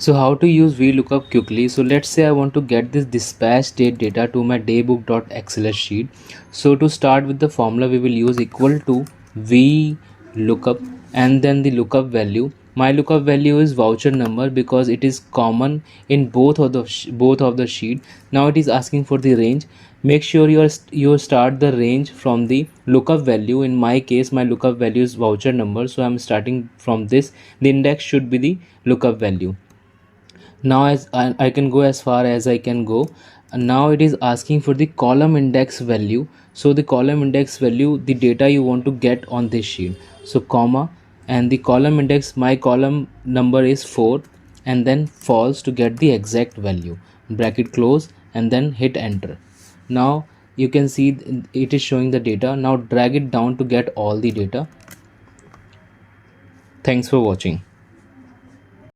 So how to use VLOOKUP quickly. So let's say I want to get this dispatch date data to my daybook.xls sheet. So to start with the formula, we will use equal to VLOOKUP and then the lookup value. My lookup value is voucher number because it is common in both of the sheet. Now it is asking for the range. Make sure you start the range from the lookup value. In my case, my lookup value is voucher number, so I'm starting from this. The index should be the lookup value. Now as I can go as far as I can go, and now it is asking for the column index value. So the column index value, the data you want to get on this sheet, so comma, and the column index, my column number is 4, and then false to get the exact value, bracket close, and then hit enter. Now you can see it is showing the data. Now drag it down to get all the data. Thanks for watching.